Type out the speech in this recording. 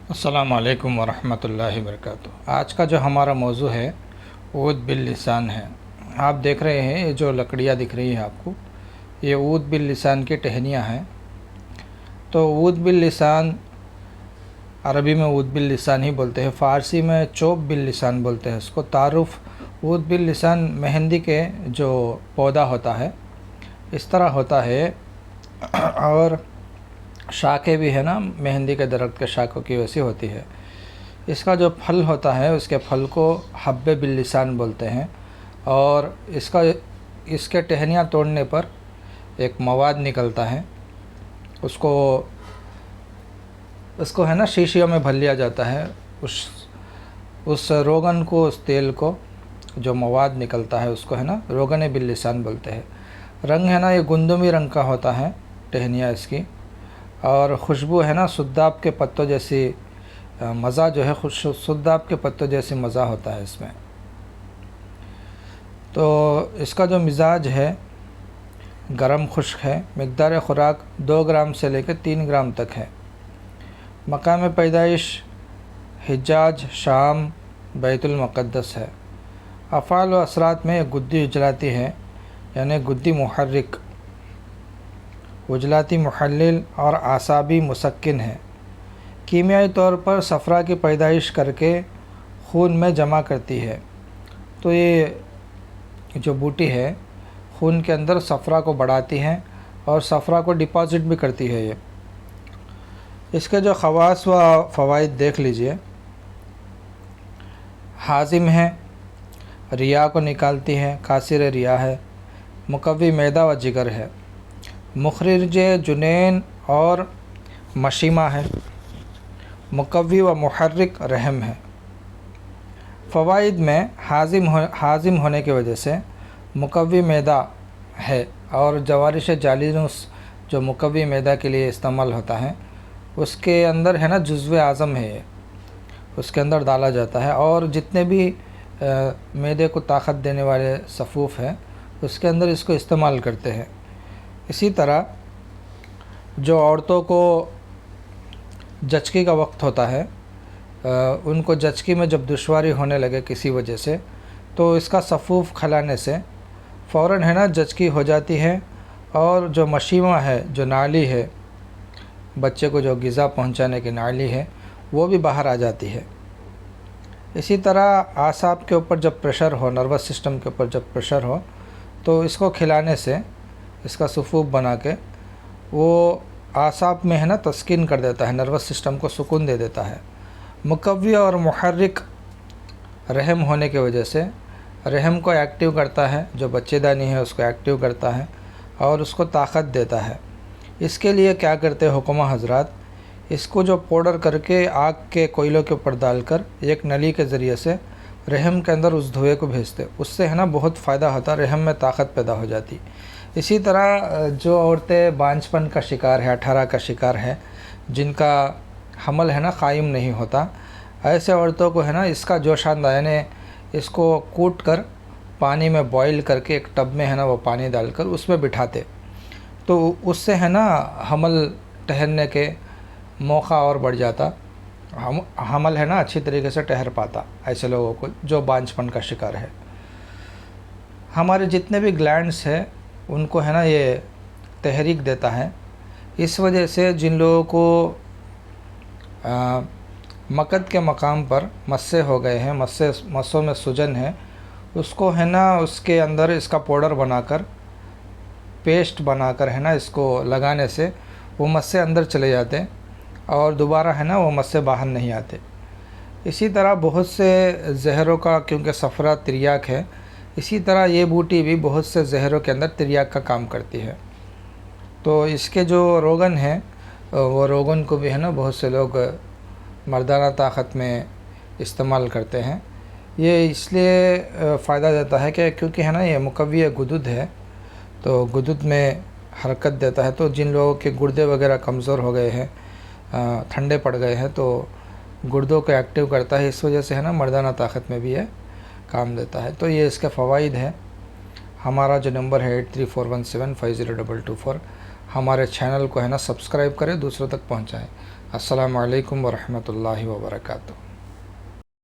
अस्सलामु अलैकुम वरहमतुल्लाहि वबरकातुहू। आज का जो हमारा मौजू है ऊद बिल लिसान है। आप देख रहे हैं ये जो लकड़ियाँ दिख रही है आपको, ये ऊद बिल लिसान की टहनियाँ हैं। तो ऊद बिल लिसान अरबी में ऊद बिल लिसान ही बोलते हैं, फ़ारसी में चोप बिल लिसान बोलते हैं इसको। तारुफ ऊद बिल लिसान मेहंदी के जो पौधा होता है इस तरह होता है, और शाखें भी है ना मेहंदी के दरख्त के शाखों की वैसी होती है। इसका जो फल होता है उसके फल को हब्बे बिल लिसान बोलते हैं। और इसके टहनियाँ तोड़ने पर एक मवाद निकलता है, उसको उसको है ना शीशियों में भर लिया जाता है। उस रोगन को, उस तेल को, जो मवाद निकलता है उसको है ना रोगन बिल लिसान बोलते हैं। रंग है ना ये गुंदमी रंग का होता है टहनियाँ इसकी, और खुशबू है ना सुद्दाब के पत्तों जैसी, मज़ा जो है सुद्दाब के पत्तों जैसी मज़ा होता है इसमें। तो इसका जो मिजाज है गरम खुश्क है। मकदार ख़ुराक 2 ग्राम से लेकर 3 ग्राम तक है। मकाम पैदाइश हिजाज, शाम, बैतुल मुक़द्दस है। अफ़ाल व असरात में गुद्दी उजलाती है, यानी गुद्दी मुहर्रिक, उजलाती मुहल्लिल और आसाबी मुसक्किन है। कीमियाई तौर पर सफ़रा की पैदाइश करके खून में जमा करती है। तो ये जो बूटी है खून के अंदर सफ़रा को बढ़ाती है और सफ़रा को डिपॉज़िट भी करती है। ये इसके जो ख़वास व फ़वाइद देख लीजिए। हाजिम है, रिया को निकालती है, कासिर रिया है, मुकव्वी मैदा व जिगर है, मुखरिज जुनैन और मशीमा है, मुकव्वी व मुहर्रिक रहम है। फ़वाइद में हाजिम होने की वजह से मुकव्वी मैदा है, और जवारिश जालिनूस जो मुकव्वी मैदा के लिए इस्तेमाल होता है उसके अंदर है ना जुज़्व आज़म है, ये उसके अंदर डाला जाता है। और जितने भी मैदे को ताकत देने वाले सफ़ूफ़ हैं उसके अंदर इसको इस्तेमाल करते हैं। इसी तरह जो औरतों को जचकी का वक्त होता है, उनको जचकी में जब दुश्वारी होने लगे किसी वजह से, तो इसका सफ़ूफ़ खिलाने से फ़ौरन है ना जचकी हो जाती है, और जो मशीमा है, जो नाली है, बच्चे को जो ग़िज़ा पहुंचाने की नाली है, वो भी बाहर आ जाती है। इसी तरह आसाब के ऊपर जब प्रेशर हो, नर्वस सिस्टम के ऊपर जब प्रेशर हो, तो इसको खिलाने से, इसका सफ़ूफ़ बना के वो आसाब में है ना तस्कीन कर देता है, नर्वस सिस्टम को सुकून दे देता है। मुकव्वी और मुहर्रिक रहम होने की वजह से रहम को एक्टिव करता है, जो बच्चेदानी है उसको एक्टिव करता है और उसको ताकत देता है। इसके लिए क्या करते हैं हुक्मा हज़रात, इसको जो पाउडर करके आग के कोयलों के ऊपर डालकर एक नली के ज़रिए से रहम के अंदर उस धुएँ को भेजते, उससे है ना बहुत फ़ायदा होता, रहम में ताकत पैदा हो जाती। इसी तरह जो औरतें बांझपन का शिकार है, 18 का शिकार है, जिनका हमल है ना कायम नहीं होता, ऐसे औरतों को है ना इसका जोशांदा, यानी इसको कूट कर पानी में बॉईल करके एक टब में है ना वो पानी डालकर उसमें बिठाते, तो उससे है ना हमल ठहरने के मौका और बढ़ जाता। हमल है ना अच्छी तरीके से ठहर पाता ऐसे लोगों को जो बांझपन का शिकार है। हमारे जितने भी ग्लैंड्स हैं उनको है ना ये तहरीक देता है। इस वजह से जिन लोगों को मकद के मकाम पर मस्से हो गए हैं, मस्सों में सूजन है, उसको है ना उसके अंदर इसका पाउडर बनाकर, पेस्ट बनाकर है ना इसको लगाने से वो मस्से अंदर चले जाते और दोबारा है ना वो मस्से बाहर नहीं आते। इसी तरह बहुत से जहरों का, क्योंकि सफ़रा तिर्याक है, इसी तरह ये बूटी भी बहुत से जहरों के अंदर तिर्याक का काम करती है। तो इसके जो रोगन हैं वो रोगन को भी है ना बहुत से लोग मर्दाना ताकत में इस्तेमाल करते हैं। ये इसलिए फ़ायदा देता है कि क्योंकि है ना ये मुकव्वी गुदुद है, तो गुदुद में हरकत देता है। तो जिन लोगों के गुर्दे वगैरह कमज़ोर हो गए हैं, ठंडे पड़ गए हैं, तो गुर्दों को एक्टिव करता है, इस वजह से है ना मर्दाना ताकत में भी ये काम देता है। तो ये इसके फ़वाइद है। हमारा जो नंबर है 8341750224, हमारे चैनल को है ना सब्सक्राइब करें, दूसरों तक पहुंचाएं। अस्सलामु अलैकुम वरहमतुल्लाहि वबरकातुहू।